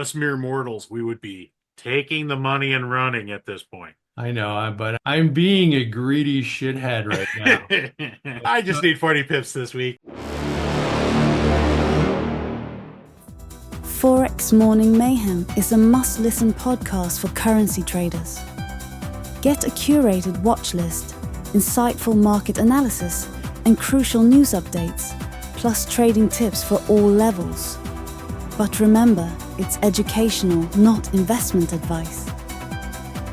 us mere mortals, we would be taking the money and running at this point. I know, but I'm being a greedy shithead right now. I just need 40 pips this week. Forex Morning Mayhem is a must-listen podcast for currency traders. Get a curated watch list, insightful market analysis, and crucial news updates, plus trading tips for all levels. But remember, it's educational, not investment advice.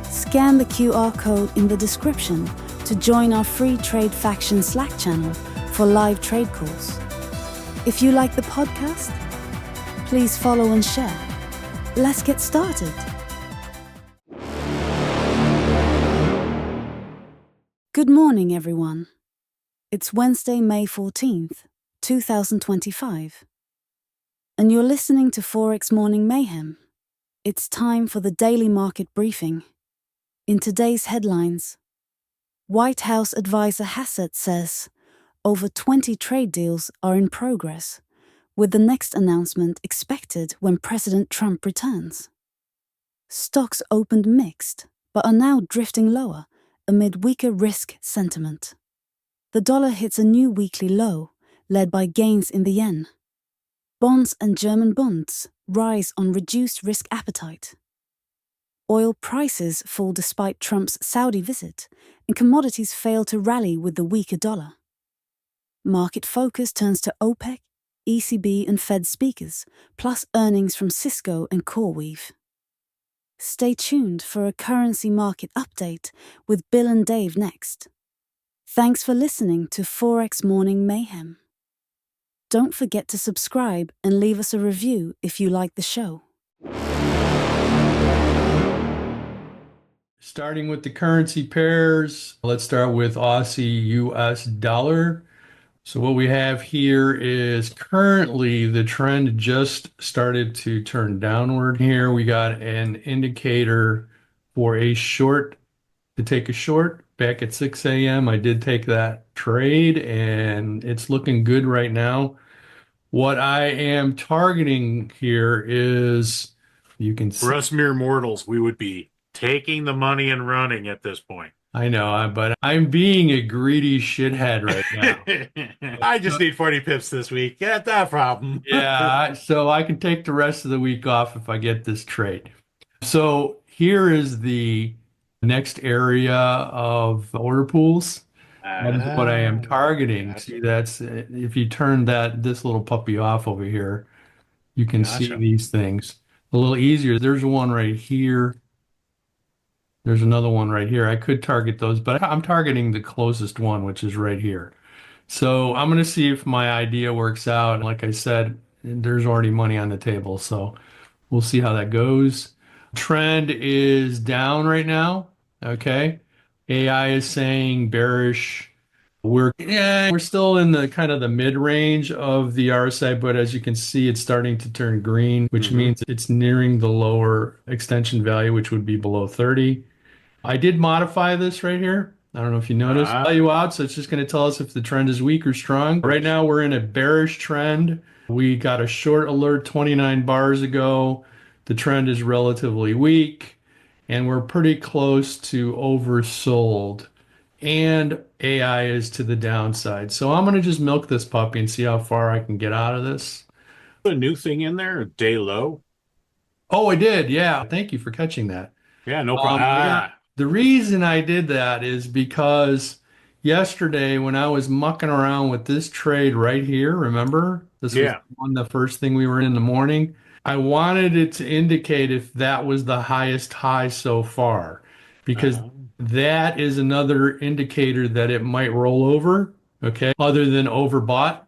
Scan the QR code in the description to join our free Trade Faction Slack channel for live trade calls. If you like the podcast, please follow and share. Let's get started. Good morning, everyone. It's Wednesday, May 14th, 2025. And you're listening to Forex Morning Mayhem. It's time for the daily market briefing. In today's headlines, White House advisor Hassett says over 20 trade deals are in progress, with the next announcement expected when President Trump returns. Stocks opened mixed, but are now drifting lower amid weaker risk sentiment. The dollar hits a new weekly low, led by gains in the yen. Bonds and German bonds rise on reduced risk appetite. Oil prices fall despite Trump's Saudi visit, and commodities fail to rally with the weaker dollar. Market focus turns to OPEC, ECB and Fed speakers, plus earnings from Cisco and CoreWeave. Stay tuned for a currency market update with Bill and Dave next. Thanks for listening to Forex Morning Mayhem. Don't forget to subscribe and leave us a review if you like the show. Starting with the currency pairs, let's start with Aussie US dollar. So what we have here is currently the trend just started to turn downward here. We got an indicator for a short, to take a short back at 6 a.m. I did take that trade and it's looking good right now. What I am targeting here is, you can For see, us mere mortals, we would be taking the money and running at this point. I know, but I'm being a greedy shithead right now. I just need 40 pips this week. Get that problem. Yeah, so I can take the rest of the week off if I get this trade. So here is the next area of order pools. That is what I am targeting. Gotcha. See, that's if you turn this little puppy off over here, you can see Gotcha. these things a little easier. There's one right here. There's another one right here. I could target those, but I'm targeting the closest one, which is right here. So I'm going to see if my idea works out. Like I said, there's already money on the table, so we'll see how that goes. Trend is down right now. Okay. AI is saying bearish. We're still in the kind of the mid-range of the RSI, but as you can see, it's starting to turn green, which means it's nearing the lower extension value, which would be below 30. I did modify this right here. I don't know if you noticed. Value out, so it's just going to tell us if the trend is weak or strong. Right now, we're in a bearish trend. We got a short alert 29 bars ago. The trend is relatively weak, and we're pretty close to oversold. And AI is to the downside. So I'm going to just milk this puppy and see how far I can get out of this. Put a new thing in there, day low. Oh, I did. Yeah. Thank you for catching that. Yeah, no problem. Yeah. The reason I did that is because yesterday when I was mucking around with this trade right here, remember? This was the first thing we were in the morning. I wanted it to indicate if that was the highest high so far, because that is another indicator that it might roll over, okay, other than overbought.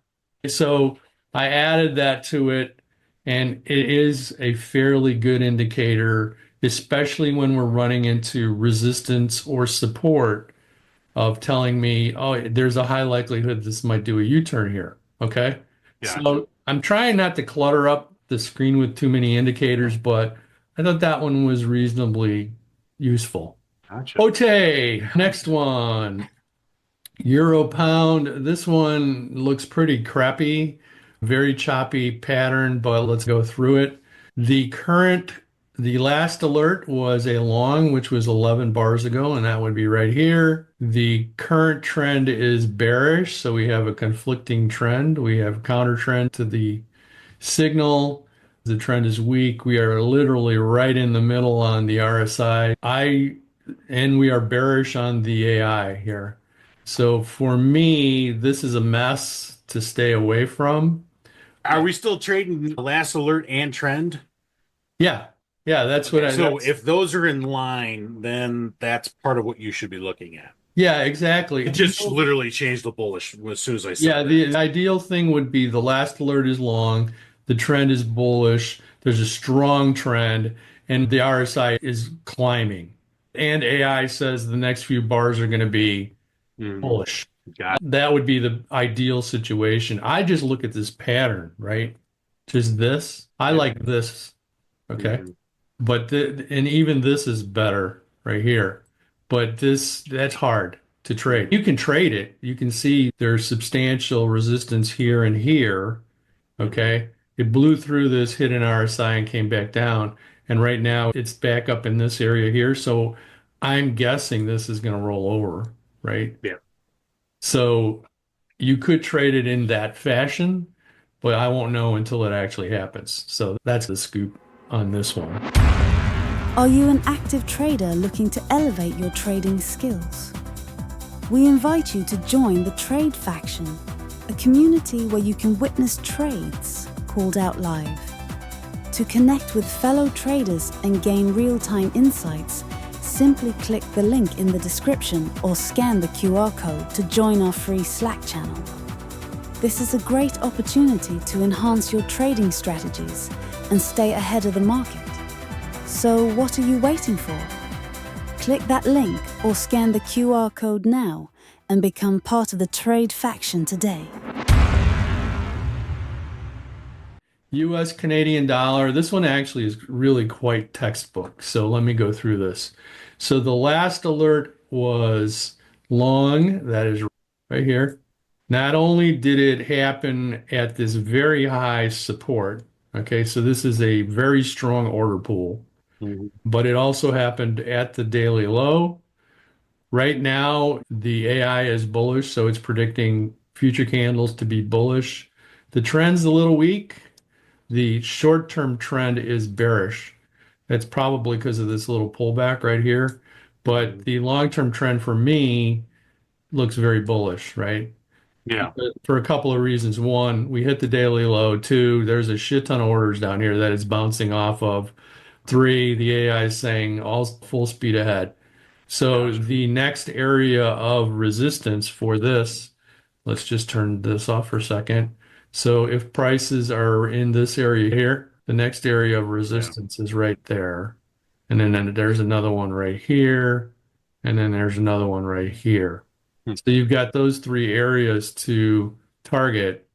So I added that to it, and it is a fairly good indicator, especially when we're running into resistance or support of telling me, oh, there's a high likelihood this might do a U-turn here. Okay. Gotcha. So I'm trying not to clutter up the screen with too many indicators, but I thought that one was reasonably useful. Gotcha. Okay, next one. Euro pound. This one looks pretty crappy. Very choppy pattern, but let's go through it. The last alert was a long, which was 11 bars ago, and that would be right here. The current trend is bearish, so we have a conflicting trend. We have counter trend to the signal. The trend is weak. We are literally right in the middle on the RSI. And we are bearish on the AI here. So for me, this is a mess to stay away from. Are we still trading last alert and trend? Yeah. Yeah, that's what So if those are in line, then that's part of what you should be looking at. yeah, exactly. It just literally changed the bullish as soon as I said Yeah, that. the ideal thing would be the last alert is long, the trend is bullish, there's a strong trend, and the RSI is climbing. And AI says the next few bars are going to be Mhm. bullish. Got That would be the ideal situation. I just look at this pattern, right? Just this. I it. Yep. like this. Okay. Mhm. And even this is better right here. But that's hard to trade. You can trade it. You can see there's substantial resistance here and here. Mhm. Okay. It blew through this, hit an RSI and came back down. And right now it's back up in this area here. So I'm guessing this is going to roll over, right? Yeah. So you could trade it in that fashion, but I won't know until it actually happens. So that's the scoop on this one. Are you an active trader looking to elevate your trading skills? We invite you to join the Trade Faction, a community where you can witness trades called out live. To connect with fellow traders and gain real-time insights, simply click the link in the description or scan the QR code to join our free Slack channel. This is a great opportunity to enhance your trading strategies and stay ahead of the market. So what are you waiting for? Click that link or scan the QR code now and become part of the Trade Faction today. US Canadian dollar. This one actually is really quite textbook. So let me go through this. So the last alert was long, that is right here. Not only did it happen at this very high support, okay, so this is a very strong order pool, Mhm. but it also happened at the daily low. Right now, the AI is bullish, so it's predicting future candles to be bullish. The trend's a little weak. The short-term trend is bearish. That's probably because of this little pullback right here. But the long-term trend for me looks very bullish, right? Yeah. For a couple of reasons. One, we hit the daily low. Two, there's a shit ton of orders down here that it's bouncing off of. Three, the AI is saying all full speed ahead. So Gotcha. the next area of resistance for this, let's just turn this off for a second. So if prices are in this area here, the next area of Yeah. resistance is right there. And then there's another one right here. And then there's another one right here. Hmm. So you've got those three areas to target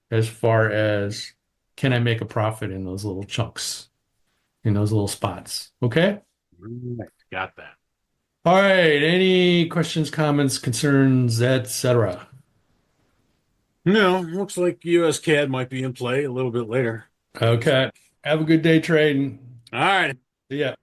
as far as can I make a profit in those little chunks, in those little spots. Okay? Right. Got that. All right. Any questions, comments, concerns, etc.? No, looks like US CAD might be in play a little bit later. Okay. Have a good day trading. All right. See ya.